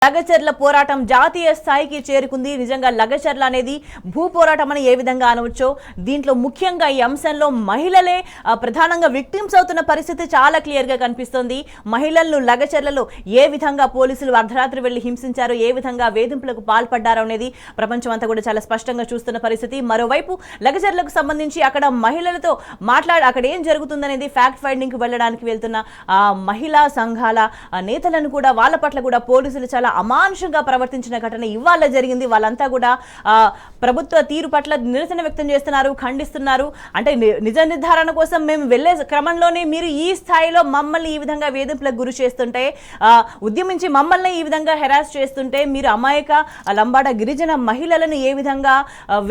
లగచర్ల పోరాటం జాతీయ స్థాయికి చేరుకుంది. నిజంగా లగచర్ల అనేది భూ పోరాటం అని ఏ విధంగా అనవచ్చో, దీంట్లో ముఖ్యంగా ఈ అంశంలో మహిళలే ప్రధానంగా విక్టిమ్స్ అవుతున్న పరిస్థితి చాలా క్లియర్ గా కనిపిస్తుంది. మహిళలను లగచర్లలో ఏ విధంగా పోలీసులు అర్ధరాత్రి వెళ్లి హింసించారో, ఏ విధంగా వేధింపులకు పాల్పడ్డారో అనేది ప్రపంచం అంతా కూడా చాలా స్పష్టంగా చూస్తున్న పరిస్థితి. మరోవైపు లగచర్లకు సంబంధించి అక్కడ మహిళలతో అక్కడ ఏం జరుగుతుందనేది ఫ్యాక్ట్ ఫైండింగ్ కి వెళ్ళడానికి వెళ్తున్న మహిళా సంఘాల నేతలను కూడా, వాళ్ళ పట్ల కూడా పోలీసులు చాలా అమానుషంగా ప్రవర్తించిన ఘటన ఇవాళ జరిగింది. వాళ్ళంతా కూడా ప్రభుత్వ తీరు పట్ల నిరసన వ్యక్తం చేస్తున్నారు, ఖండిస్తున్నారు. అంటే నిజ నిర్ధారణ కోసం మేము వెళ్లే క్రమంలోనే మీరు ఈ స్థాయిలో మమ్మల్ని ఈ విధంగా వేధింపులకు గురి చేస్తుంటే, ఉద్యమించి మమ్మల్ని ఈ విధంగా హెరాస్ చేస్తుంటే, మీరు అమాయక లంబాడ గిరిజన మహిళలను ఏ విధంగా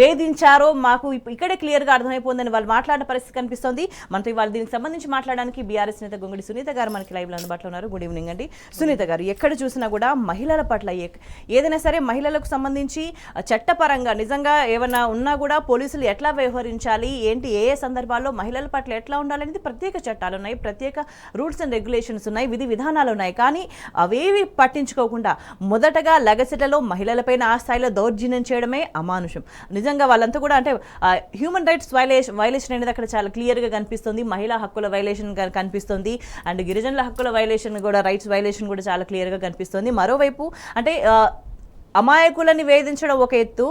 వేధించారో మాకు ఇక్కడే క్లియర్ గా అర్థమైపోయిందని వాళ్ళు మాట్లాడిన పరిస్థితి కనిపిస్తోంది. మనతో ఇవాళ దీనికి సంబంధించి మాట్లాడడానికి బీఆర్ఎస్ నేత గొంగుడి సునీత గారు మనకి లైవ్ లో అందుబాటులో ఉన్నారు. గుడ్ ఈవినింగ్ అండి. సునీత గారు, ఎక్కడ చూసినా కూడా మహిళల పట్ల ఏదైనా సరే మహిళలకు సంబంధించి చట్టపరంగా నిజంగా ఏమైనా ఉన్నా కూడా పోలీసులు ఎట్లా వ్యవహరించాలి, ఏంటి, ఏ సందర్భాల్లో మహిళల పట్ల ఎట్లా ఉండాలనేది ప్రత్యేక చట్టాలు ఉన్నాయి, ప్రత్యేక రూల్స్ అండ్ రెగ్యులేషన్స్ ఉన్నాయి, విధి విధానాలు ఉన్నాయి. కానీ అవేవి పట్టించుకోకుండా మొదటగా లగసిటలో మహిళలపైన ఆ స్థాయిలో దౌర్జన్యం చేయడమే అమానుషం. నిజంగా వాళ్ళంతా కూడా అంటే హ్యూమన్ రైట్స్ వైలేషన్ అనేది అక్కడ చాలా క్లియర్గా కనిపిస్తుంది. మహిళా హక్కుల వైలేషన్ కనిపిస్తుంది, అండ్ గిరిజనుల హక్కుల వైలేషన్ కూడా, రైట్స్ వైలేషన్ కూడా చాలా క్లియర్గా కనిపిస్తుంది. మరోవైపు అంటే అమాయకులని వేధించడం ఒక ఎత్తు,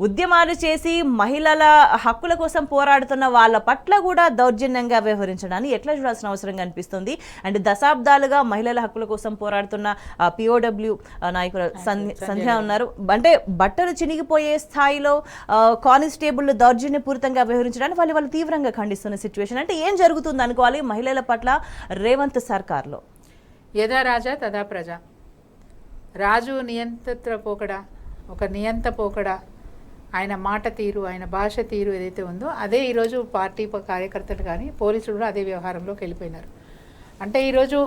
ఉద్యమాలు చేసి మహిళల హక్కుల కోసం పోరాడుతున్న వాళ్ళ పట్ల కూడా దౌర్జన్యంగా వ్యవహరించడాన్ని ఎట్లా చూడాల్సిన అవసరం కనిపిస్తుంది. అండ్ దశాబ్దాలుగా మహిళల హక్కుల కోసం పోరాడుతున్న POW నాయకులు సంధ్య ఉన్నారు. అంటే బట్టలు చినిగిపోయే స్థాయిలో కానిస్టేబుల్ దౌర్జన్యపూరితంగా వ్యవహరించడానికి వాళ్ళు తీవ్రంగా ఖండిస్తున్న సిచ్యువేషన్. అంటే ఏం జరుగుతుంది అనుకోవాలి మహిళల పట్ల రేవంత్ సర్కార్లో? యథా రాజా తదా ప్రజ. రాజు నియంత్ర పోకడా, ఒక నియంత పోకడా, ఆయన మాట తీరు, ఆయన భాష తీరు ఏదైతే ఉందో అదే ఈరోజు పార్టీ కార్యకర్తలు కానీ పోలీసులు కూడా అదే వ్యవహారంలోకి వెళ్ళిపోయినారు. అంటే ఈరోజు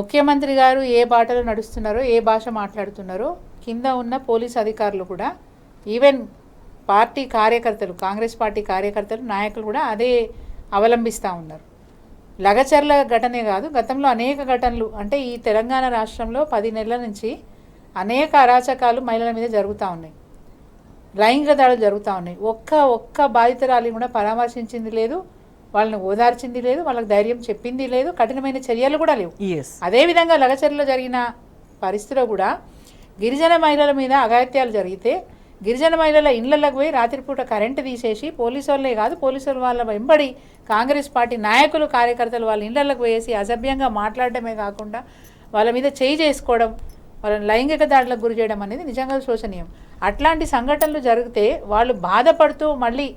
ముఖ్యమంత్రి గారు ఏ బాటలో నడుస్తున్నారో, ఏ భాష మాట్లాడుతున్నారో కింద ఉన్న పోలీస్ అధికారులు కూడా, ఈవెన్ పార్టీ కార్యకర్తలు, కాంగ్రెస్ పార్టీ కార్యకర్తలు, నాయకులు కూడా అదే అవలంబిస్తూ ఉన్నారు. లగచర్ల ఘటనే కాదు, గతంలో అనేక ఘటనలు, అంటే ఈ తెలంగాణ రాష్ట్రంలో 10 నెలల నుంచి అనేక అరాచకాలు మహిళల మీద జరుగుతూ ఉన్నాయి, లైంగిక దాడులు జరుగుతూ ఉన్నాయి. ఒక్క బాధితురాలిని కూడా పరామర్శించింది లేదు, వాళ్ళని ఓదార్చింది లేదు, వాళ్ళకి ధైర్యం చెప్పింది లేదు, కఠినమైన చర్యలు కూడా లేవు. అదేవిధంగా లగచర్లలో జరిగిన పరిస్థితిలో కూడా గిరిజన మహిళల మీద అఘాయిత్యాలు జరిగితే గిరిజన మహిళల ఇళ్లలోకి పోయి రాత్రిపూట కరెంటు తీసేసి, పోలీసు వాళ్ళే కాదు, పోలీసుల వాళ్ళ వెంబడి కాంగ్రెస్ పార్టీ నాయకులు, కార్యకర్తలు వాళ్ళ ఇళ్లలోకి పోయేసి అసభ్యంగా మాట్లాడటమే కాకుండా వాళ్ళ మీద చేయి చేసుకోవడం, వాళ్ళని లైంగిక దాడులకు గురి చేయడం అనేది నిజంగా శోచనీయం. అట్లాంటి సంఘటనలు జరిగితే వాళ్ళు బాధపడుతూ మళ్ళీ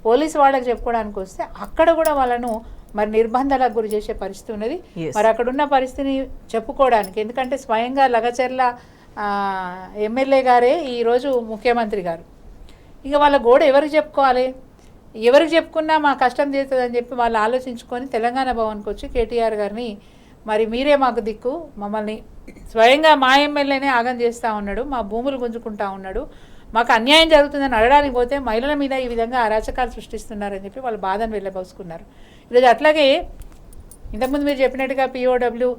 పోలీసు వాళ్ళకి చెప్పుకోవడానికి వస్తే అక్కడ కూడా వాళ్ళను మరి నిర్బంధాలకు గురి చేసే పరిస్థితి ఉన్నది. మరి అక్కడున్న పరిస్థితిని చెప్పుకోవడానికి, ఎందుకంటే స్వయంగా లగచర్ల ఎమ్మెల్యే గారే ఈరోజు ముఖ్యమంత్రి గారు, ఇక వాళ్ళ గోడ ఎవరికి చెప్పుకోవాలి? ఎవరికి చెప్పుకున్నా మా కష్టం చేస్తుందని చెప్పి వాళ్ళు ఆలోచించుకొని తెలంగాణ భవన్కి వచ్చి కేటీఆర్ గారిని, మరి మీరే మాకు దిక్కు, మమ్మల్ని స్వయంగా మా ఎమ్మెల్యేనే ఆగం చేస్తూ ఉన్నాడు, మా భూములు గుంజుకుంటా ఉన్నాడు, మాకు అన్యాయం జరుగుతుందని అడగడానికి పోతే మహిళల మీద ఈ విధంగా అరాచకాలు సృష్టిస్తున్నారని చెప్పి వాళ్ళు బాధను వెళ్ళబోసుకున్నారు. ఈరోజు అట్లాగే ఇంతకుముందు మీరు చెప్పినట్టుగా POW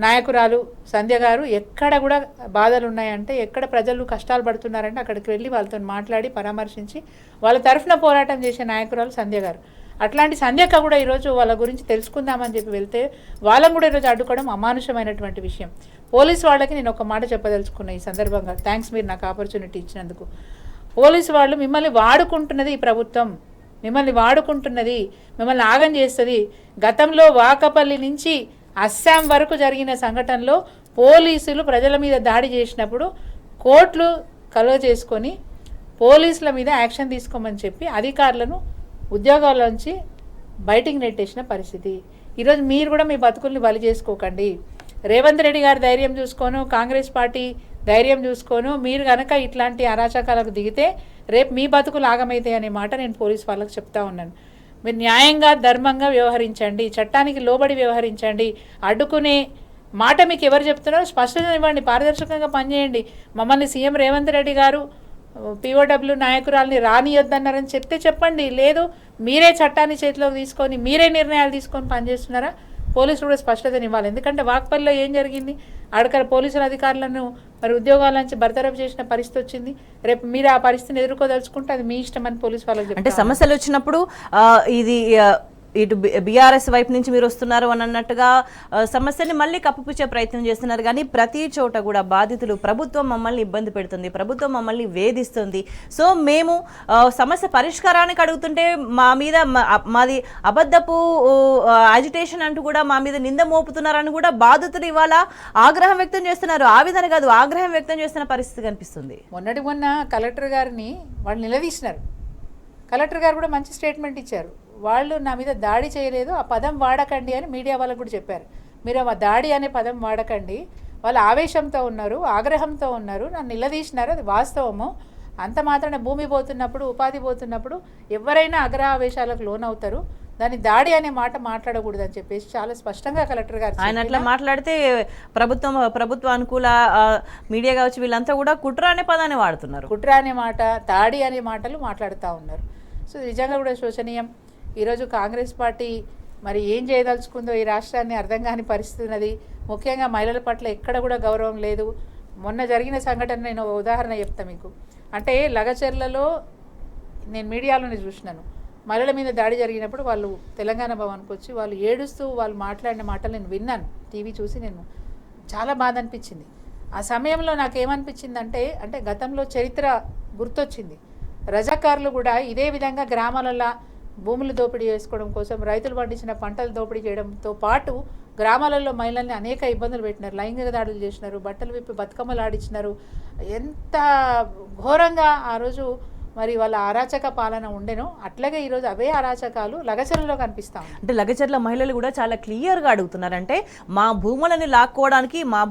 నాయకురాలు సంధ్య గారు ఎక్కడ కూడా బాధలు ఉన్నాయంటే, ఎక్కడ ప్రజలు కష్టాలు పడుతున్నారంటే అక్కడికి వెళ్ళి వాళ్ళతో మాట్లాడి పరామర్శించి వాళ్ళ తరఫున పోరాటం చేసే నాయకురాలు సంధ్య గారు. అట్లాంటి సంధ్యక్క కూడా ఈరోజు వాళ్ళ గురించి తెలుసుకుందామని చెప్పి వెళ్తే వాళ్ళని కూడా ఈరోజు అడ్డుకోవడం అమానుషమైనటువంటి విషయం. పోలీసు వాళ్ళకి నేను ఒక మాట చెప్పదలుచుకున్నా ఈ సందర్భంగా, థ్యాంక్స్ మీరు నాకు ఆపర్చునిటీ ఇచ్చినందుకు. పోలీసు వాళ్ళు మిమ్మల్ని వాడుకుంటున్నది, ఈ ప్రభుత్వం మిమ్మల్ని వాడుకుంటున్నది, మిమ్మల్ని ఆగం చేస్తుంది. గతంలో వాకపల్లి నుంచి అస్సాం వరకు జరిగిన సంఘటనలో పోలీసులు ప్రజల మీద దాడి చేసినప్పుడు కోర్టులు కలువ చేసుకొని పోలీసుల మీద యాక్షన్ తీసుకోమని చెప్పి అధికారులను ఉద్యోగాల్లోంచి బయటికి నెట్టేసిన పరిస్థితి. ఈరోజు మీరు కూడా మీ బతుకుల్ని బలి చేసుకోకండి. రేవంత్ రెడ్డి గారు ధైర్యం చూసుకోను, కాంగ్రెస్ పార్టీ ధైర్యం చూసుకోను, మీరు కనుక ఇట్లాంటి అరాచకాలకు దిగితే రేపు మీ బతుకులు ఆగమైతాయి అనే మాట నేను పోలీస్ వాళ్ళకి చెప్తా ఉన్నాను. మీరు న్యాయంగా, ధర్మంగా వ్యవహరించండి, చట్టానికి లోబడి వ్యవహరించండి. అడ్డుకునే మాట మీకు ఎవరు చెప్తున్నారో స్పష్టత ఇవ్వండి, పారదర్శకంగా పనిచేయండి. మమ్మల్ని సీఎం రేవంత్ రెడ్డి గారు POW నాయకురాలని రానియొద్దన్నారని చెప్తే చెప్పండి, లేదు మీరే చట్టాన్ని చేతిలోకి తీసుకొని మీరే నిర్ణయాలు తీసుకొని పనిచేస్తున్నారా? పోలీసులు కూడా స్పష్టతనివ్వాలి. ఎందుకంటే వాక్పల్లిలో ఏం జరిగింది, అక్కడ పోలీసుల అధికారులను మరి ఉద్యోగాల నుంచి బర్తరఫ్ చేసిన పరిస్థితి వచ్చింది. రేపు మీరు ఆ పరిస్థితిని ఎదుర్కోదలుచుకుంటే అది మీ ఇష్టం అని పోలీసు వాళ్ళకి అంటే చెప్తారు. సమస్యలు వచ్చినప్పుడు ఇది ఇటు బీఆర్ఎస్ వైపు నుంచి మీరు వస్తున్నారు అని అన్నట్టుగా సమస్యని మళ్ళీ కప్పిపుచ్చే ప్రయత్నం చేస్తున్నారు. కానీ ప్రతి చోట కూడా బాధితులు ప్రభుత్వం మమ్మల్ని ఇబ్బంది పెడుతుంది, ప్రభుత్వం మమ్మల్ని వేధిస్తుంది, సో మేము సమస్య పరిష్కారానికి అడుగుతుంటే మా మీద మాది అబద్ధపు అజిటేషన్ అంటూ కూడా మా మీద నింద మోపుతున్నారని కూడా బాధితులు ఇవాళ ఆగ్రహం వ్యక్తం చేస్తున్నారు. ఆవేదన కాదు, ఆగ్రహం వ్యక్తం చేస్తున్న పరిస్థితి కనిపిస్తుంది. మొన్న కలెక్టర్ గారిని వాళ్ళు నిలదీసినారు. కలెక్టర్ గారు కూడా మంచి స్టేట్మెంట్ ఇచ్చారు. వాళ్ళు నా మీద దాడి చేయలేదు, ఆ పదం వాడకండి అని మీడియా వాళ్ళకు కూడా చెప్పారు. మీరు ఆ దాడి అనే పదం వాడకండి, వాళ్ళు ఆవేశంతో ఉన్నారు, ఆగ్రహంతో ఉన్నారు, నన్ను నిలదీసినారు, అది వాస్తవము. అంత మాత్రాన భూమి పోతున్నప్పుడు, ఉపాధి పోతున్నప్పుడు ఎవరైనా ఆవేశాలకు లోనవుతారు, దాన్ని దాడి అనే మాట మాట్లాడకూడదని చెప్పేసి చాలా స్పష్టంగా కలెక్టర్ గారు ఆయన అట్లా మాట్లాడితే ప్రభుత్వ అనుకూల మీడియా కావచ్చు వీళ్ళంతా కూడా కుట్ర అనే పదాన్ని వాడుతున్నారు. కుట్ర అనే మాట, దాడి అనే మాటలు మాట్లాడుతూ ఉన్నారు. సో నిజంగా కూడా శోచనీయం. ఈరోజు కాంగ్రెస్ పార్టీ మరి ఏం చేయదలుచుకుందో ఈ రాష్ట్రాన్ని అర్థం కాని పరిస్థితి ఉన్నది. ముఖ్యంగా మహిళల పట్ల ఎక్కడ కూడా గౌరవం లేదు. మొన్న జరిగిన సంఘటన నేను ఉదాహరణ చెప్తాను మీకు. అంటే లగచర్లలో నేను మీడియాలోనే చూసినాను, మహిళల మీద దాడి జరిగినప్పుడు వాళ్ళు తెలంగాణ భవన్కి వచ్చి వాళ్ళు ఏడుస్తూ వాళ్ళు మాట్లాడిన మాటలు నేను విన్నాను, టీవీ చూసి నేను చాలా బాధ అనిపించింది. ఆ సమయంలో నాకేమనిపించిందంటే అంటే గతంలో చరిత్ర గుర్తొచ్చింది. రజాకారులు కూడా ఇదే విధంగా గ్రామాలలో భూములు దోపిడీ చేసుకోవడం కోసం, రైతులు పండించిన పంటలు దోపిడీ చేయడంతో పాటు గ్రామాలలో మహిళల్ని అనేక ఇబ్బందులు పెట్టినారు, లైంగిక దాడులు చేసినారు, బట్టలు విప్పి బతుకమ్మలు ఆడించినారు. ఎంత ఘోరంగా ఆ రోజు మరి వాళ్ళ అరాచక పాలన ఉండేనో అట్లాగే ఈరోజు అవే అరాచకాలు లగచర్లలో కనిపిస్తా ఉన్నాయి. అంటే లగచర్ల మహిళలు కూడా చాలా క్లియర్గా అడుగుతున్నారు, అంటే మా భూములని లాక్కోవడానికి, మా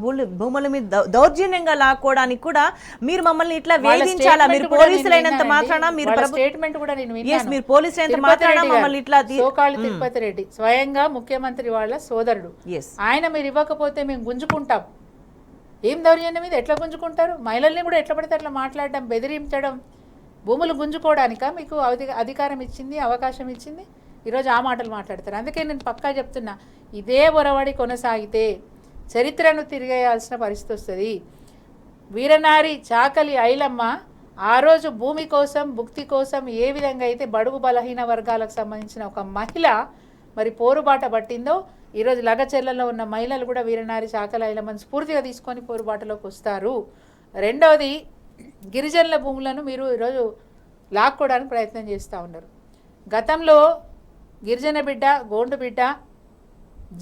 భూముల మీద దౌర్జన్యంగా లాక్కోవడానికి కూడా మీరు మమ్మల్ని ఇట్లా వేధించాలా, మీరు పోలీసులైనంత మాత్రాన మీరు స్టేట్మెంట్ కూడా నేను విన్నాను. మీరు పోలీసులైనంత మాత్రాన మమ్మల్ని ఇట్లా సోకాళ్ళు తిరుపతి రెడ్డి స్వయంగా ముఖ్యమంత్రి వాళ్ళ సోదరుడు, ఆయన మీరు ఇవ్వకపోతే మేము గుంజుకుంటాం. ఏం దౌర్జన్యం మీద ఎట్లా గుంజుకుంటారు? మహిళల్ని కూడా ఎట్లా పడితే అట్లా మాట్లాడడం, బెదిరించడం, భూములు గుంజుకోవడానిక మీకు అధికారం ఇచ్చింది, అవకాశం ఇచ్చింది? ఈరోజు ఆ మాటలు మాట్లాడతారు. అందుకే నేను పక్కా చెప్తున్నా, ఇదే ఒరవడి కొనసాగితే చరిత్రను తిరిగేయాల్సిన పరిస్థితి వస్తుంది. వీరనారి చాకలి ఐలమ్మ ఆ రోజు భూమి కోసం, భుక్తి కోసం ఏ విధంగా అయితే బడుగు బలహీన వర్గాలకు సంబంధించిన ఒక మహిళ మరి పోరుబాట పట్టిందో, ఈరోజు లగచెర్లలో ఉన్న మహిళలు కూడా వీరనారి చాకలి ఐలమ్మని స్ఫూర్తిగా తీసుకొని పోరుబాటలోకి వస్తారు. రెండవది, గిరిజనుల భూములను మీరు ఈరోజు లాక్కోవడానికి ప్రయత్నం చేస్తూ ఉన్నారు. గతంలో గిరిజన బిడ్డ, గోండు బిడ్డ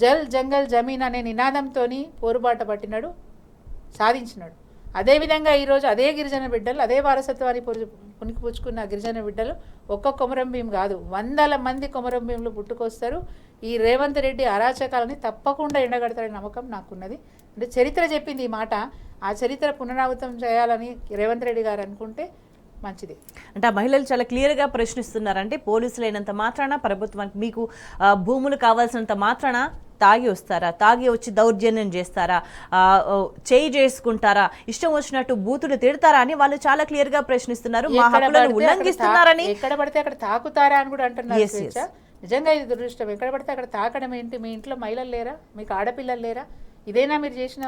జల్ జంగల్ జమీన్ అనే నినాదంతో పోరుబాట పట్టినాడు, సాధించినాడు. అదేవిధంగా ఈరోజు అదే గిరిజన బిడ్డలు, అదే వారసత్వాన్ని పుణికిపుచ్చుకున్న గిరిజన బిడ్డలు ఒక్క కొమరం భీం కాదు, 100 మంది కొమరం భీంలు పుట్టుకొస్తారు. ఈ రేవంత్ రెడ్డి అరాచకాలని తప్పకుండా ఎండగడతారనే నమ్మకం నాకున్నది. అంటే చరిత్ర చెప్పింది ఈ మాట, ఆ చరిత్ర పునరావృతం చేయాలని రేవంత్ రెడ్డి గారు అనుకుంటే మంచిది. అంటే ఆ మహిళలు చాలా క్లియర్గా ప్రశ్నిస్తున్నారంటే పోలీసులైనంత మాత్రాన ప్రభుత్వానికి మీకు భూములు కావాల్సినంత మాత్రాన తాగి వస్తారా, తాగి వచ్చి దౌర్జన్యం చేస్తారా, చేయి చేసుకుంటారా, ఇష్టం వచ్చినట్టు బూతులు తిడతారా అని వాళ్ళు చాలా క్లియర్ గా ప్రశ్నిస్తున్నారు. మా హక్కులను ఉల్లంఘిస్తున్నారని, ఎక్కడ పడితే అక్కడ తాకుతారా అని కూడా అంటున్నారు. నిజంగా ఇది దురదృష్టం. ఎక్కడ పడితే అక్కడ తాకడం ఏంటి? మీ ఇంట్లో మహిళలు లేరా? మీకు ఆడపిల్లలు లేరా? ఇదేనా మీరు చేసిన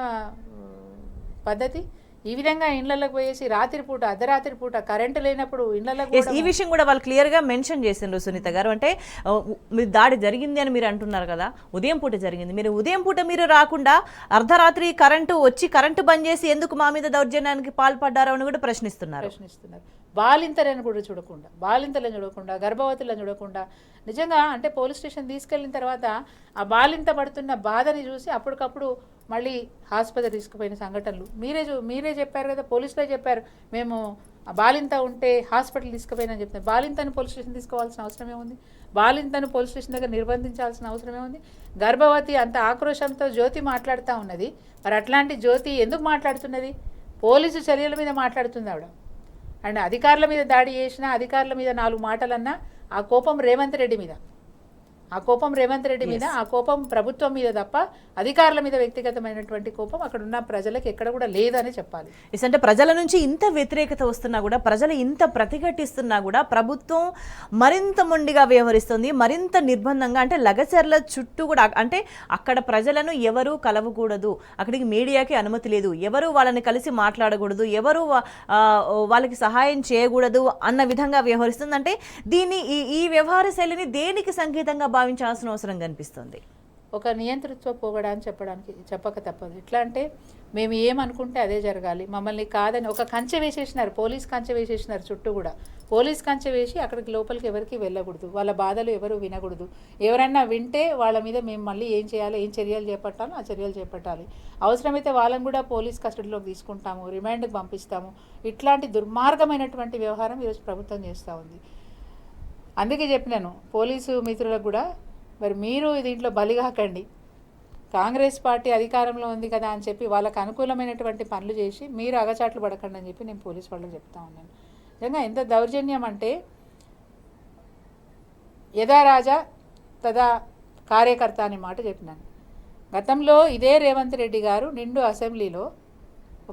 పద్ధతి? ఈ విధంగా ఇళ్లలోకి పోయేసి రాత్రిపూట, అర్ధరాత్రి పూట కరెంటు లేనప్పుడు ఇళ్లలోకి, ఈ విషయం కూడా వాళ్ళు క్లియర్ గా మెన్షన్ చేసిండ్రు సునీత గారు. అంటే మీరు దాడి జరిగింది అని మీరు అంటున్నారు కదా, ఉదయం పూట జరిగింది, మీరు ఉదయం పూట మీరు రాకుండా అర్ధరాత్రి కరెంటు వచ్చి కరెంటు బంద్ చేసి ఎందుకు మా మీద దౌర్జన్యానికి పాల్పడ్డారో అని కూడా ప్రశ్నిస్తున్నారు. బాలింతలను కూడా చూడకుండా, బాలింతలను చూడకుండా, గర్భవతులను చూడకుండా, నిజంగా అంటే పోలీస్ స్టేషన్ తీసుకెళ్ళిన తర్వాత ఆ బాలింత పడుతున్న బాధని చూసి అప్పటికప్పుడు మళ్ళీ హాస్పిటల్ తీసుకుపోయిన సంఘటనలు మీరే చెప్పారు కదా, పోలీసులే చెప్పారు, మేము బాలింత ఉంటే హాస్పిటల్ తీసుకుపోయినని చెప్తాను. బాలింతను పోలీస్ స్టేషన్ తీసుకోవాల్సిన అవసరమే ఉంది? బాలింతను పోలీస్ స్టేషన్ దగ్గర నిర్బంధించాల్సిన అవసరమే ఉంది? గర్భవతి అంత ఆక్రోశంతో జ్యోతి మాట్లాడుతూ ఉన్నది. మరి అట్లాంటి జ్యోతి ఎందుకు మాట్లాడుతున్నది? పోలీసు చర్యల మీద మాట్లాడుతుంది ఆవిడ. అండ్ అధికారుల మీద దాడి చేసినా, అధికారుల మీద 4 మాటలన్నా ఆ కోపం రేవంత్ రెడ్డి మీద. ఆ కోపం రేవంత్ రెడ్డి మీద, ఆ కోపం ప్రభుత్వం మీద తప్ప అధికారుల మీద వ్యక్తిగతమైనటువంటి కోపం అక్కడ ఉన్న ప్రజలకు ఎక్కడ కూడా లేదని చెప్పాలి. అంటే ప్రజల నుంచి ఇంత వ్యతిరేకత వస్తున్నా కూడా, ప్రజలు ఇంత ప్రతిఘటిస్తున్నా కూడా ప్రభుత్వం మరింత మొండిగా వ్యవహరిస్తుంది, మరింత నిర్బంధంగా. అంటే లగచర్ల చుట్టూ కూడా అంటే అక్కడ ప్రజలను ఎవరు కలవకూడదు, అక్కడికి మీడియాకి అనుమతి లేదు, ఎవరు వాళ్ళని కలిసి మాట్లాడకూడదు, ఎవరు వాళ్ళకి సహాయం చేయకూడదు అన్న విధంగా వ్యవహరిస్తుంది. అంటే దీన్ని ఈ వ్యవహార శైలిని దేనికి సంకేతంగా భావించాల్సిన అవసరం కనిపిస్తుంది? ఒక నియంతృత్వ పోగడా అని చెప్పక తప్పదు. ఎట్లా అంటే మేము ఏమనుకుంటే అదే జరగాలి, మమ్మల్ని కాదని ఒక కంచె వేసేసినారు, పోలీస్ కంచె వేసేసినారు, చుట్టూ కూడా పోలీస్ కంచె వేసి అక్కడికి లోపలికి ఎవరికి వెళ్ళకూడదు, వాళ్ళ బాధలు ఎవరు వినకూడదు. ఎవరైనా వింటే వాళ్ళ మీద మేము మళ్ళీ ఏం చేయాలి, ఏం చర్యలు చేపట్టాలో ఆ చర్యలు చేపట్టాలి. అవసరమైతే వాళ్ళని కూడా పోలీస్ కస్టడీలోకి తీసుకుంటాము, రిమాండ్కి పంపిస్తాము. ఇట్లాంటి దుర్మార్గమైనటువంటి వ్యవహారం ఈరోజు ప్రభుత్వం చేస్తూ ఉంది. అందుకే చెప్పినాను పోలీసు మిత్రులకు కూడా, మరి మీరు దీంట్లో బలిగాకండి. కాంగ్రెస్ పార్టీ అధికారంలో ఉంది కదా అని చెప్పి వాళ్ళకు అనుకూలమైనటువంటి పనులు చేసి మీరు అగచాట్లు పడకండి అని చెప్పి నేను పోలీసు వాళ్ళకి చెప్తా ఉన్నాను. నిజంగా ఎంత దౌర్జన్యం అంటే యథా రాజా తదా కార్యకర్త అనే మాట చెప్పినాను. గతంలో ఇదే రేవంత్ రెడ్డి గారు నిండు అసెంబ్లీలో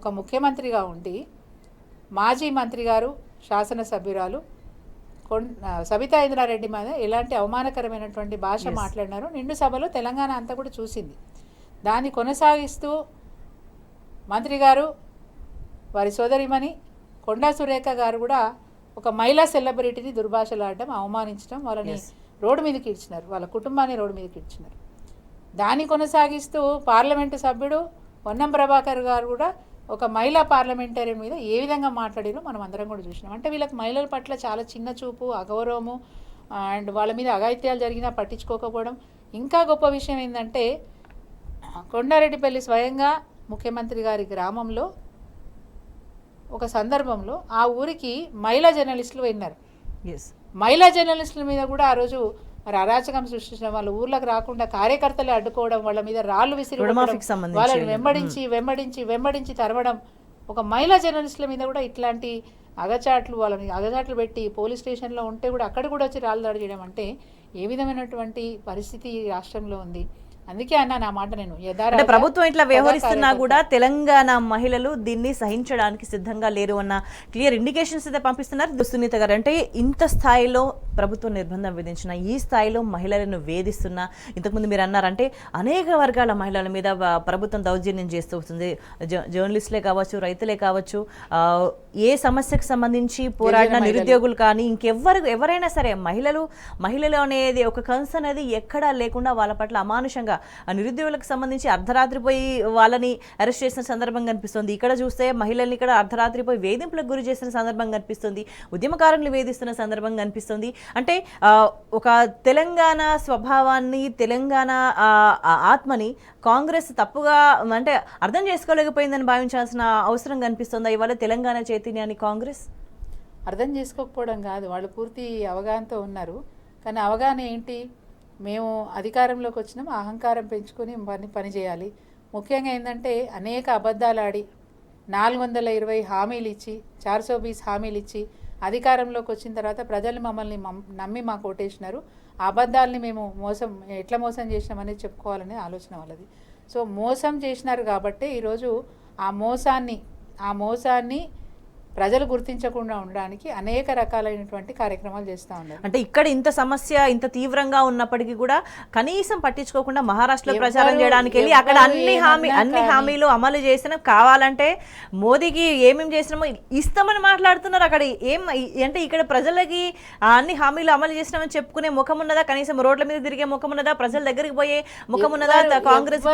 ఒక ముఖ్యమంత్రిగా ఉండి మాజీ మంత్రి గారు శాసనసభ్యురాలు సబితా ఇంద్రారెడ్డి మీద ఎలాంటి అవమానకరమైనటువంటి భాష మాట్లాడినారో నిండు సభలో తెలంగాణ అంతా కూడా చూసింది. దాన్ని కొనసాగిస్తూ మంత్రి గారు, వారి సోదరిమణి కొండా సురేఖ గారు కూడా ఒక మహిళా సెలబ్రిటీని దుర్భాషలాడడం, అవమానించడం, వాళ్ళని రోడ్డు మీదకి ఇచ్చినారు, వాళ్ళ కుటుంబాన్ని రోడ్డు మీదకి ఇచ్చినారు. దాన్ని కొనసాగిస్తూ పార్లమెంటు సభ్యుడు పొన్నం ప్రభాకర్ గారు కూడా ఒక మహిళా పార్లమెంటరీ మీద ఏ విధంగా మాట్లాడారో మనం అందరం కూడా చూసినాం. అంటే వీళ్ళకి మహిళల పట్ల చాలా చిన్న చూపు, అగౌరవము, అండ్ వాళ్ళ మీద అఘాయిత్యాలు జరిగినా పట్టించుకోకపోవడం. ఇంకా గొప్ప విషయం ఏంటంటే కొండారెడ్డిపల్లి స్వయంగా ముఖ్యమంత్రి గారి గ్రామంలో ఒక సందర్భంలో ఆ ఊరికి మహిళా జర్నలిస్టులు వెళ్ళినారు. మహిళా జర్నలిస్టుల మీద కూడా ఆ రోజు మరి అరాచకం సృష్టించడం, వాళ్ళ ఊర్లకు రాకుండా కార్యకర్తలే అడ్డుకోవడం, వాళ్ళ మీద రాళ్ళు విసిరి వాళ్ళని వెంబడించి తరవడం, ఒక మహిళా జర్నలిస్టుల మీద కూడా ఇట్లాంటి వాళ్ళని అగచాట్లు పెట్టి పోలీస్ స్టేషన్లో ఉంటే కూడా అక్కడ కూడా వచ్చి రాళ్ళు దాడి చేయడం అంటే ఏ విధమైనటువంటి పరిస్థితి రాష్ట్రంలో ఉంది. అందుకే అన్నా నా మాట నేను అంటే ప్రభుత్వం ఇట్లా వ్యవహరిస్తున్నా కూడా తెలంగాణ మహిళలు దీన్ని సహించడానికి సిద్ధంగా లేరు అన్న క్లియర్ ఇండికేషన్స్ అయితే పంపిస్తున్నారు సునీత గారు. అంటే ఇంత స్థాయిలో ప్రభుత్వం నిర్బంధం విధించిన, ఈ స్థాయిలో మహిళలను వేధిస్తున్న, ఇంతకుముందు మీరు అన్నారంటే అనేక వర్గాల మహిళల మీద ప్రభుత్వం దౌర్జన్యం చేస్తూ వస్తుంది. జర్నలిస్టులే కావచ్చు, రైతులే కావచ్చు, ఏ సమస్యకు సంబంధించి పోరాడిన నిరుద్యోగులు కానీ ఎవరైనా సరే మహిళలు అనేది ఒక కన్సర్న్ అనేది ఎక్కడా లేకుండా వాళ్ళ పట్ల అమానుషంగా నిరుద్యోగులకు సంబంధించి అర్ధరాత్రి పోయి వాళ్ళని అరెస్ట్ చేసిన సందర్భం కనిపిస్తుంది. ఇక్కడ చూస్తే మహిళల్ని ఇక్కడ అర్ధరాత్రి పోయి వేధింపులకు గురి చేసిన సందర్భం కనిపిస్తుంది, ఉద్యమకారులు వేధిస్తున్న సందర్భం కనిపిస్తుంది. అంటే ఒక తెలంగాణ స్వభావాన్ని, తెలంగాణ ఆత్మని కాంగ్రెస్ తప్పుగా అంటే అర్థం చేసుకోలేకపోయిందని భావించాల్సిన అవసరం కనిపిస్తుంది. ఇవాళ తెలంగాణ చైతన్యాన్ని కాంగ్రెస్ అర్థం చేసుకోకపోవడం కాదు, వాళ్ళు పూర్తి అవగాహనతో ఉన్నారు. కానీ అవగాహన ఏంటి, మేము అధికారంలోకి వచ్చినాం, అహంకారం పెంచుకొని పని చేయాలి. ముఖ్యంగా ఏంటంటే అనేక అబద్ధాలు ఆడి 420 హామీలు ఇచ్చి 420 హామీలు ఇచ్చి అధికారంలోకి వచ్చిన తర్వాత ప్రజలు మమ్మల్ని నమ్మి మాకు ఓటేసినారు. ఆ అబద్ధాలని మేము ఎట్లా మోసం చేసినామనేది చెప్పుకోవాలనే ఆలోచన వాళ్ళది. సో మోసం చేసినారు కాబట్టి ఈరోజు ఆ మోసాన్ని ప్రజలు గుర్తించకుండా ఉండడానికి అనేక రకాలైనటువంటి కార్యక్రమాలు చేస్తూ ఉన్నారు. అంటే ఇక్కడ ఇంత సమస్య ఇంత తీవ్రంగా ఉన్నప్పటికీ కూడా కనీసం పట్టించుకోకుండా మహారాష్ట్రలో ప్రచారం చేయడానికి వెళ్ళి అక్కడ అన్ని హామీలు అమలు చేసిన, కావాలంటే మోదీకి ఏమేమి చేసినామో ఇస్తామని మాట్లాడుతున్నారు. అక్కడ అంటే ఇక్కడ ప్రజలకి అన్ని హామీలు అమలు చేసినామని చెప్పుకునే ముఖం ఉన్నదా? కనీసం రోడ్ల మీద తిరిగే ముఖం ఉన్నదా? ప్రజల దగ్గరికి పోయే ముఖం ఉన్నదా? కాంగ్రెస్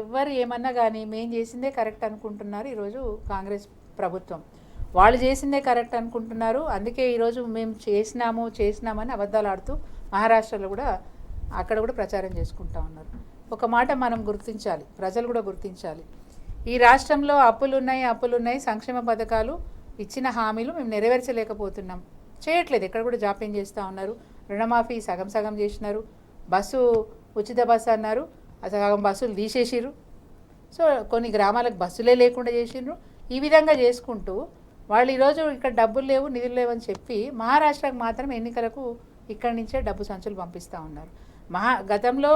ఎవరు ఏమన్నా కానీ మేము చేసిందే కరెక్ట్ అనుకుంటున్నారు ఈరోజు కాంగ్రెస్ ప్రభుత్వం. వాళ్ళు చేసిందే కరెక్ట్ అనుకుంటున్నారు. అందుకే ఈరోజు మేము చేసినామని అబద్ధాలు ఆడుతూ మహారాష్ట్రలో కూడా అక్కడ కూడా ప్రచారం చేసుకుంటా ఉన్నారు. ఒక మాట మనం గుర్తించాలి, ప్రజలు కూడా గుర్తించాలి. ఈ రాష్ట్రంలో అప్పులున్నాయి, సంక్షేమ పథకాలు ఇచ్చిన హామీలు మేము నెరవేర్చలేకపోతున్నాం, చేయట్లేదు. ఎక్కడ కూడా జాప్యం చేస్తూ ఉన్నారు. రుణమాఫీ సగం చేసినారు, ఉచిత బస్సు అన్నారు, సగం బస్సులు తీసేసిర్రు. సో కొన్ని గ్రామాలకు బస్సులే లేకుండా చేసిండ్రు. ఈ విధంగా చేసుకుంటూ వాళ్ళు ఈరోజు ఇక్కడ డబ్బులు లేవు, నిధులు లేవని చెప్పి మహారాష్ట్రకు మాత్రం ఎన్నికలకు ఇక్కడి నుంచే డబ్బు సంచులు పంపిస్తూ ఉన్నారు. గతంలో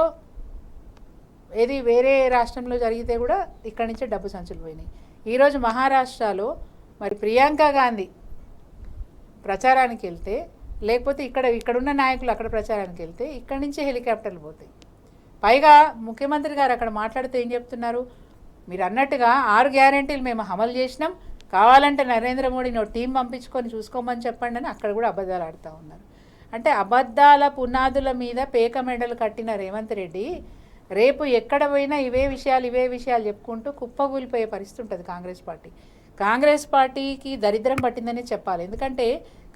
ఏది వేరే రాష్ట్రంలో జరిగితే కూడా ఇక్కడి నుంచే డబ్బు సంచులు పోయినాయి. ఈరోజు మహారాష్ట్రలో మరి ప్రియాంక గాంధీ ప్రచారానికి వెళ్తే, లేకపోతే ఇక్కడున్న నాయకులు అక్కడ ప్రచారానికి వెళ్తే ఇక్కడి నుంచే హెలికాప్టర్లు పోతాయి. పైగా ముఖ్యమంత్రి గారు అక్కడ మాట్లాడుతూ ఏం చెప్తున్నారు, మీరు అన్నట్టుగా 6 గ్యారెంటీలు మేము అమలు చేసినాం, కావాలంటే నరేంద్ర మోడీని టీం పంపించుకొని చూసుకోమని చెప్పండి అని అక్కడ కూడా అబద్ధాలు ఆడుతూ ఉన్నారు. అంటే అబద్ధాల పునాదుల మీద పేక మెడలు కట్టిన రేవంత్ రెడ్డి రేపు ఎక్కడ పోయినా ఇవే విషయాలు చెప్పుకుంటూ కుప్పగూలిపోయే పరిస్థితి ఉంటుంది కాంగ్రెస్ పార్టీకి దరిద్రం పట్టిందని చెప్పాలి. ఎందుకంటే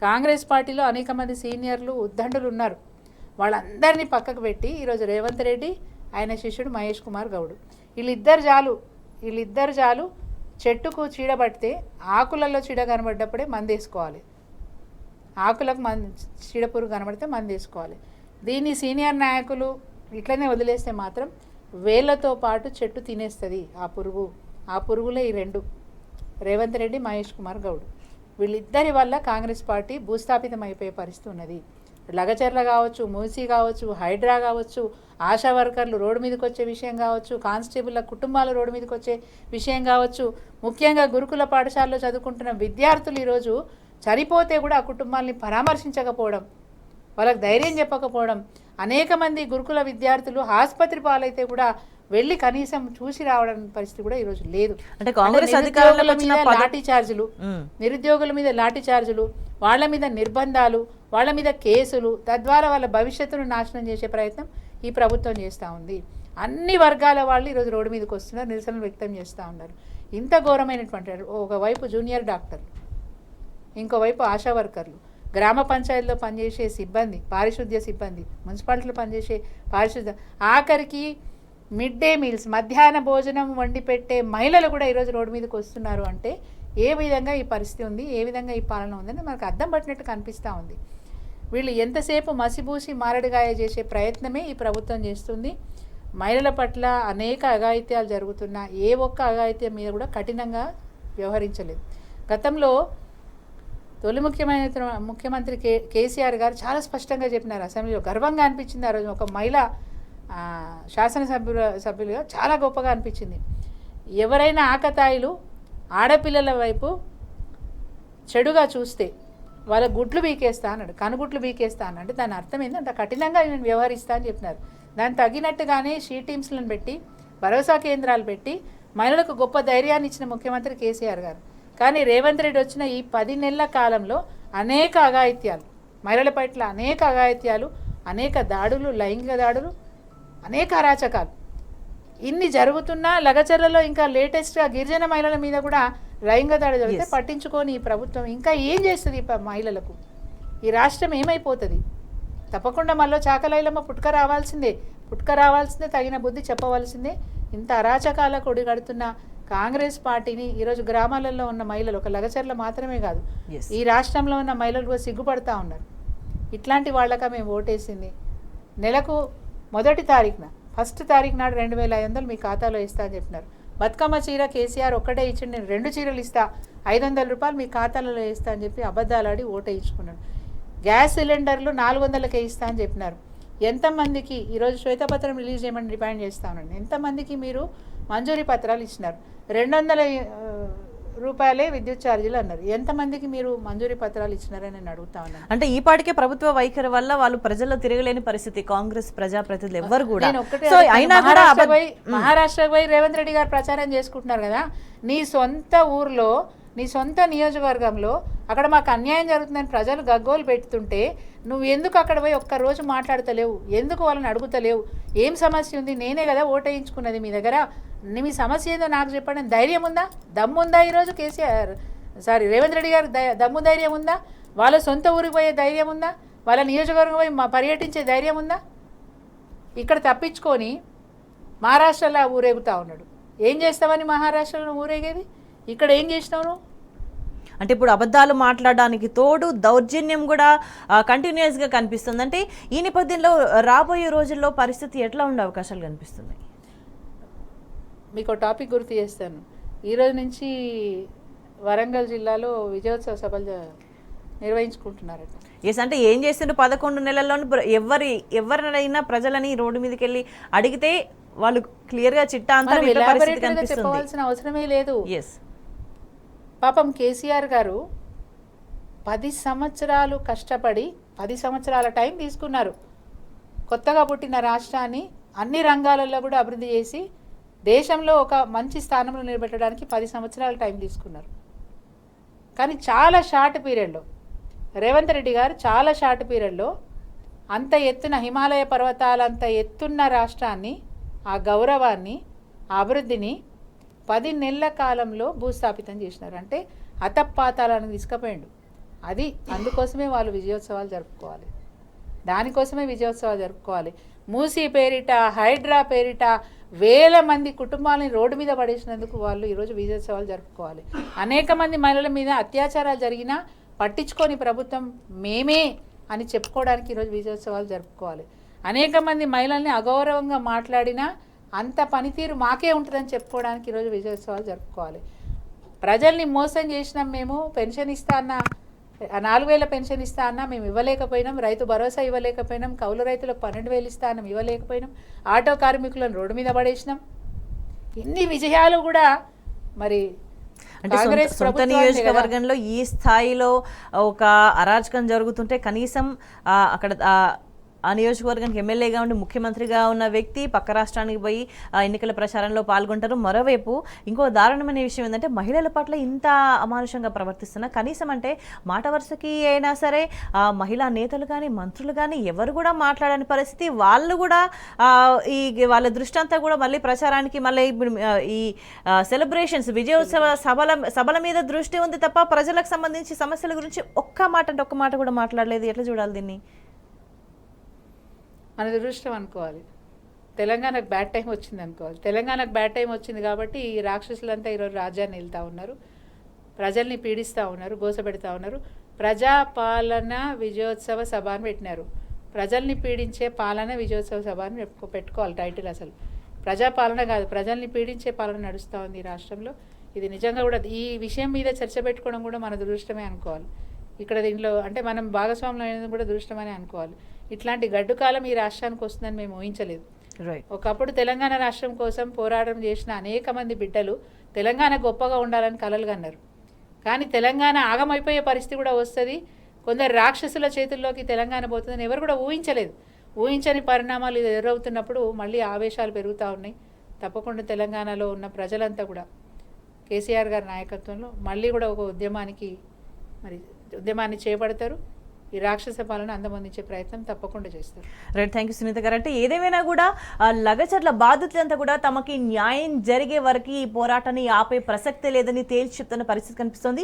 కాంగ్రెస్ పార్టీలో అనేక మంది సీనియర్లు ఉద్దండులు ఉన్నారు. వాళ్ళందరినీ పక్కకు పెట్టి ఈరోజు రేవంత్ రెడ్డి, ఆయన శిష్యుడు మహేష్ కుమార్ గౌడ్, వీళ్ళిద్దరు చాలు చెట్టుకు చీడ పడితే ఆకులలో చీడ కనబడ్డప్పుడే మందేసుకోవాలి, ఆకులకు చీడపురుగు కనబడితే మందేసుకోవాలి. దీన్ని సీనియర్ నాయకులు ఇట్లనే వదిలేస్తే మాత్రం వేళ్లతో పాటు చెట్టు తినేస్తుంది ఆ పురుగులే ఈ రెండు, రేవంత్ రెడ్డి, మహేష్ కుమార్ గౌడ్. వీళ్ళిద్దరి వల్ల కాంగ్రెస్ పార్టీ భూస్థాపితం అయిపోయే పరిస్థితి ఉన్నది. లగచర్ల కావచ్చు, మూసీ కావచ్చు, హైడ్రా కావచ్చు, ఆశా వర్కర్లు రోడ్డు మీదకి వచ్చే విషయం కావచ్చు, కానిస్టేబుల్ల కుటుంబాలు రోడ్డు మీదకి వచ్చే విషయం కావచ్చు, ముఖ్యంగా గురుకుల పాఠశాలలో చదువుకుంటున్న విద్యార్థులు ఈరోజు చనిపోతే కూడా ఆ కుటుంబాలని పరామర్శించకపోవడం, వాళ్ళకి ధైర్యం చెప్పకపోవడం, అనేక మంది గురుకుల విద్యార్థులు ఆసుపత్రి పాలైతే కూడా వెళ్ళి కనీసం చూసి రావడం పరిస్థితి కూడా ఈరోజు లేదు. అంటే కాంగ్రెస్ అధికారుల మీద నిరుద్యోగుల మీద లాఠీ చార్జులు, వాళ్ళ మీద నిర్బంధాలు, వాళ్ళ మీద కేసులు, తద్వారా వాళ్ళ భవిష్యత్తును నాశనం చేసే ప్రయత్నం ఈ ప్రభుత్వం చేస్తూ ఉంది. అన్ని వర్గాల వాళ్ళు ఈరోజు రోడ్డు మీదకి వస్తున్నారు, నిరసనలు వ్యక్తం చేస్తూ ఉన్నారు. ఇంత ఘోరమైనటువంటి ఒకవైపు జూనియర్ డాక్టర్లు, ఇంకోవైపు ఆశా వర్కర్లు, గ్రామ పంచాయతీలో పనిచేసే సిబ్బంది, పారిశుద్ధ్య సిబ్బంది, మున్సిపాలిటీలో పనిచేసే పారిశుద్ధ్య, ఆఖరికి మిడ్ డే మీల్స్ మధ్యాహ్న భోజనం వండి పెట్టే మహిళలు కూడా ఈరోజు రోడ్డు మీదకి వస్తున్నారు. అంటే ఏ విధంగా ఈ పరిస్థితి ఉంది, ఏ విధంగా ఈ పాలన ఉందని మనకు అద్దం పట్టినట్టు కనిపిస్తూ ఉంది. వీళ్ళు ఎంతసేపు మసిబూసి మారడిగాయ చేసే ప్రయత్నమే ఈ ప్రభుత్వం చేస్తుంది. మహిళల పట్ల అనేక అఘాయిత్యాలు జరుగుతున్నా ఏ ఒక్క అఘాయిత్యం మీద కూడా కఠినంగా వ్యవహరించలేదు. గతంలో తొలి ముఖ్యమంత్రి కేసీఆర్ చాలా స్పష్టంగా చెప్పినారు అసెంబ్లీలో. గర్వంగా అనిపించింది ఆ రోజు. ఒక మహిళ సభ్యులుగా చాలా గొప్పగా అనిపించింది. ఎవరైనా ఆకతాయిలు ఆడపిల్లల వైపు చెడుగా చూస్తే వాళ్ళ గుడ్లు బీకేస్తా అన్నాడు, కనుగుడ్లు బీకేస్తా అన్నాడు. అంటే దాని అర్థం ఏంటంటే అంత కఠినంగా నేను వ్యవహరిస్తా అని చెప్పినారు. దానికి తగినట్టుగానే షీ టీమ్స్లను పెట్టి, భరోసా కేంద్రాలు పెట్టి మహిళలకు గొప్ప ధైర్యాన్ని ఇచ్చిన ముఖ్యమంత్రి కేసీఆర్ గారు. కానీ రేవంత్ రెడ్డి వచ్చిన ఈ 10 నెలల కాలంలో అనేక అఘాయిత్యాలు, మహిళల పట్ల అనేక అఘాయిత్యాలు, అనేక దాడులు, లైంగిక దాడులు, అనేక అరాచకాలు ఇన్ని జరుగుతున్నా లగచర్లలో ఇంకా లేటెస్ట్గా గిరిజన మహిళల మీద కూడా లైంగిక దాడి జరిగితే పట్టించుకొని ఈ ప్రభుత్వం ఇంకా ఏం చేస్తుంది ఈ మహిళలకు? ఈ రాష్ట్రం ఏమైపోతుంది? తప్పకుండా మళ్ళీ చాకలైలమ్మ పుట్టుక రావాల్సిందే, తగిన బుద్ధి చెప్పవలసిందే. ఇంత అరాచకాలకు ఒడిగడుతున్న కాంగ్రెస్ పార్టీని ఈరోజు గ్రామాలలో ఉన్న మహిళలు, ఒక లగచర్ల మాత్రమే కాదు, ఈ రాష్ట్రంలో ఉన్న మహిళలు కూడా సిగ్గుపడతా ఉన్నారు. ఇట్లాంటి వాళ్ళక మేము ఓటేసింది. నెలకు 1వ తారీఖున, 1st తారీఖు నాడు 2500 మీ ఖాతాలో ఇస్తా అని చెప్పినారు. బతుకమ్మ చీర కేసీఆర్ ఒక్కటే ఇచ్చి నేను 2 చీరలు ఇస్తా, 500 రూపాయలు మీ ఖాతాలలో ఇస్తా అని చెప్పి అబద్ధాలాడి ఓటేయించుకున్నాడు. గ్యాస్ సిలిండర్లు 400కే ఇస్తా అని చెప్పినారు. ఎంతమందికి ఈరోజు శ్వేతపత్రం రిలీజ్ చేయమని డిమాండ్ చేస్తా ఉన్నాను. ఎంతమందికి మీరు మంజూరీ పత్రాలు ఇచ్చినారు? 200 రూపాయలే విద్యుత్ ఛార్జీలు అన్నారు. ఎంతమందికి మీరు మంజూరీ పత్రాలు ఇచ్చినారని నేను అడుగుతా ఉన్నాను. అంటే ఈ పాటికే ప్రభుత్వ వైఖరి వల్ల వాళ్ళు ప్రజల్లో తిరగలేని పరిస్థితి కాంగ్రెస్ ప్రజాప్రతినిధులు ఎవ్వరు కూడా. మహారాష్ట్రకు పోయి రేవంత్ రెడ్డి గారు ప్రచారం చేసుకుంటున్నారు కదా, నీ సొంత ఊర్లో, నీ సొంత నియోజకవర్గంలో అక్కడ మాకు అన్యాయం జరుగుతుందని ప్రజలు గగ్గోలు పెడుతుంటే నువ్వు ఎందుకు అక్కడ పోయి ఒక్కరోజు మాట్లాడతలేవు? ఎందుకు వాళ్ళని అడుగుతలేవు? ఏం సమస్య ఉంది? నేనే కదా ఓటేయించుకున్నది మీ దగ్గర, మీ సమస్య ఏదో నాకు చెప్పండి. ధైర్యం ఉందా, దమ్ముందా? ఈరోజు రేవంత్ రెడ్డి గారు దమ్ము ధైర్యం ఉందా? వాళ్ళ సొంత ఊరికి పోయే ధైర్యం ఉందా? వాళ్ళ నియోజకవర్గం పోయి పర్యటించే ధైర్యం ఉందా? ఇక్కడ తప్పించుకొని మహారాష్ట్రలో ఊరేగుతా ఉన్నాడు. ఏం చేస్తావని మహారాష్ట్రలో ఊరేగేది? ఇక్కడ ఏం చేసినావు? అంటే ఇప్పుడు అబద్ధాలు మాట్లాడడానికి తోడు దౌర్జన్యం కూడా కంటిన్యూస్గా కనిపిస్తుంది. అంటే ఈ నేపథ్యంలో రాబోయే రోజుల్లో పరిస్థితి ఎట్లా ఉండే అవకాశాలు కనిపిస్తున్నాయి? మీకు టాపిక్ గుర్తు చేస్తాను. ఈరోజు నుంచి వరంగల్ జిల్లాలో విజయోత్సవ సభలు నిర్వహించుకుంటున్నారట. ఎస్, అంటే ఏం చేస్తుండ్రు 11 నెలల్లోని ఎవరినైనా ప్రజలని రోడ్డు మీదకి వెళ్ళి అడిగితే వాళ్ళు క్లియర్ గా చిట్టా అంతా మనం విప్పే పరిస్థితి elaborate గా కనిపిస్తుంది. చెప్పవలసిన అవసరమే లేదు. ఎస్, పాపం కేసీఆర్ గారు 10 సంవత్సరాలు కష్టపడి 10 సంవత్సరాల టైం తీసుకున్నారు. కొత్తగా పుట్టిన రాష్ట్రాన్ని అన్ని రంగాలలో కూడా అభివృద్ధి చేసి దేశంలో ఒక మంచి స్థానంలో నిలబెట్టడానికి 10 సంవత్సరాల టైం తీసుకున్నారు. కానీ చాలా షార్ట్ పీరియడ్లో రేవంత్ రెడ్డి గారు చాలా షార్ట్ పీరియడ్లో అంత ఎత్తున హిమాలయ పర్వతాలంత ఎత్తున్న రాష్ట్రాన్ని, ఆ గౌరవాన్ని, ఆ అభివృద్ధిని 10 నెలల కాలంలో భూస్థాపితం చేసినారు. అంటే అతపాతాలను తీసుకుపోయిండు. అది అందుకోసమే వాళ్ళు విజయోత్సవాలు జరుపుకోవాలి, దానికోసమే విజయోత్సవాలు జరుపుకోవాలి. మూసీ పేరిట, హైడ్రా పేరిట వేల మంది కుటుంబాలని రోడ్డు మీద పడేసినందుకు వాళ్ళు ఈరోజు విజయోత్సవాలు జరుపుకోవాలి. అనేక మంది మహిళల మీద అత్యాచారాలు జరిగినా పట్టించుకొని ప్రభుత్వం మేమే అని చెప్పుకోవడానికి ఈరోజు విజయోత్సవాలు జరుపుకోవాలి. అనేక మంది మహిళల్ని అగౌరవంగా మాట్లాడినా అంత పనితీరు మాకే ఉంటుందని చెప్పుకోవడానికి ఈరోజు విజయోత్సవాలు జరుపుకోవాలి. ప్రజల్ని మోసం చేసినాం, మేము పెన్షన్ ఇస్తా అన్న 4,000 పెన్షన్ ఇస్తా అన్నా మేము ఇవ్వలేకపోయినాం, రైతు భరోసా ఇవ్వలేకపోయినాం, కౌలు రైతులకు 12,000 ఇస్తా అన్నాం ఇవ్వలేకపోయినాం, ఆటో కార్మికులను రోడ్డు మీద పడేసినాం. ఇన్ని విజయాలు కూడా మరి అంటే సొంత నియోజకవర్గంలో ఈ స్థాయిలో ఒక అరాచకం జరుగుతుంటే కనీసం అక్కడ ఆ నియోజకవర్గానికి ఎమ్మెల్యేగా ఉండి ముఖ్యమంత్రిగా ఉన్న వ్యక్తి పక్క రాష్ట్రానికి పోయి ఎన్నికల ప్రచారంలో పాల్గొంటారు. మరోవైపు ఇంకో దారుణమైన విషయం ఏంటంటే మహిళల పట్ల ఇంత అమానుషంగా ప్రవర్తిస్తున్నా కనీసం అంటే మాట వరుసకి అయినా సరే మహిళా నేతలు కానీ మంత్రులు కానీ ఎవరు కూడా మాట్లాడని పరిస్థితి. వాళ్ళు కూడా ఈ వాళ్ళ దృష్టి అంతా కూడా మళ్ళీ ప్రచారానికి మళ్ళీ ఈ సెలబ్రేషన్స్ విజయోత్సవ సభల మీద దృష్టి ఉంది తప్ప ప్రజలకు సంబంధించి సమస్యల గురించి ఒక్క మాట కూడా మాట్లాడలేదు. ఎట్లా చూడాలి దీన్ని? మన దురదృష్టం అనుకోవాలి. తెలంగాణకు బ్యాడ్ టైం వచ్చింది అనుకోవాలి. తెలంగాణకు బ్యాడ్ టైం వచ్చింది కాబట్టి ఈ రాక్షసులంతా ఈరోజు రాజ్యాన్ని వెళ్తూ ఉన్నారు, ప్రజల్ని పీడిస్తూ ఉన్నారు, గోసపెడతా ఉన్నారు. ప్రజాపాలన విజయోత్సవ సభ అని పెట్టినారు. ప్రజల్ని పీడించే పాలన విజయోత్సవ సభ అని పెట్టుకోవాలి టైటిల్. అసలు ప్రజాపాలన కాదు, ప్రజల్ని పీడించే పాలన నడుస్తూ ఉంది ఈ రాష్ట్రంలో. ఇది నిజంగా కూడా ఈ విషయం మీద చర్చ పెట్టుకోవడం కూడా మన దురదృష్టమే అనుకోవాలి. ఇక్కడ దీంట్లో అంటే మనం భాగస్వాములు అనేది కూడా దురదృష్టమని అనుకోవాలి. ఇట్లాంటి గడ్డు కాలం ఈ రాష్ట్రానికి వస్తుందని మేము ఊహించలేదు. ఒకప్పుడు తెలంగాణ రాష్ట్రం కోసం పోరాటం చేసిన అనేక మంది బిడ్డలు తెలంగాణ గొప్పగా ఉండాలని కలలు కన్నారు. కానీ తెలంగాణ ఆగమైపోయే పరిస్థితి కూడా వస్తుంది, కొందరు రాక్షసుల చేతుల్లోకి తెలంగాణ పోతుందని ఎవరు కూడా ఊహించలేదు. ఊహించని పరిణామాలు ఎదురవుతున్నప్పుడు మళ్ళీ ఆవేశాలు పెరుగుతూ ఉన్నాయి. తప్పకుండా తెలంగాణలో ఉన్న ప్రజలంతా కూడా కేసీఆర్ గారి నాయకత్వంలో మళ్ళీ కూడా ఒక ఉద్యమాన్ని చేపడతారు. ఈ రాక్షస పాలన అందమందించే ప్రయత్నం తప్పకుండా చేస్తారు. రైట్, థ్యాంక్ యూ సునీత గారు. అంటే ఏదేమైనా కూడా లగచర్ల బాధితులంతా కూడా తమకి న్యాయం జరిగే వరకు ఈ పోరాటాన్ని ఆపే ప్రసక్తే లేదని తేల్చి చెప్తున్న పరిస్థితి కనిపిస్తోంది.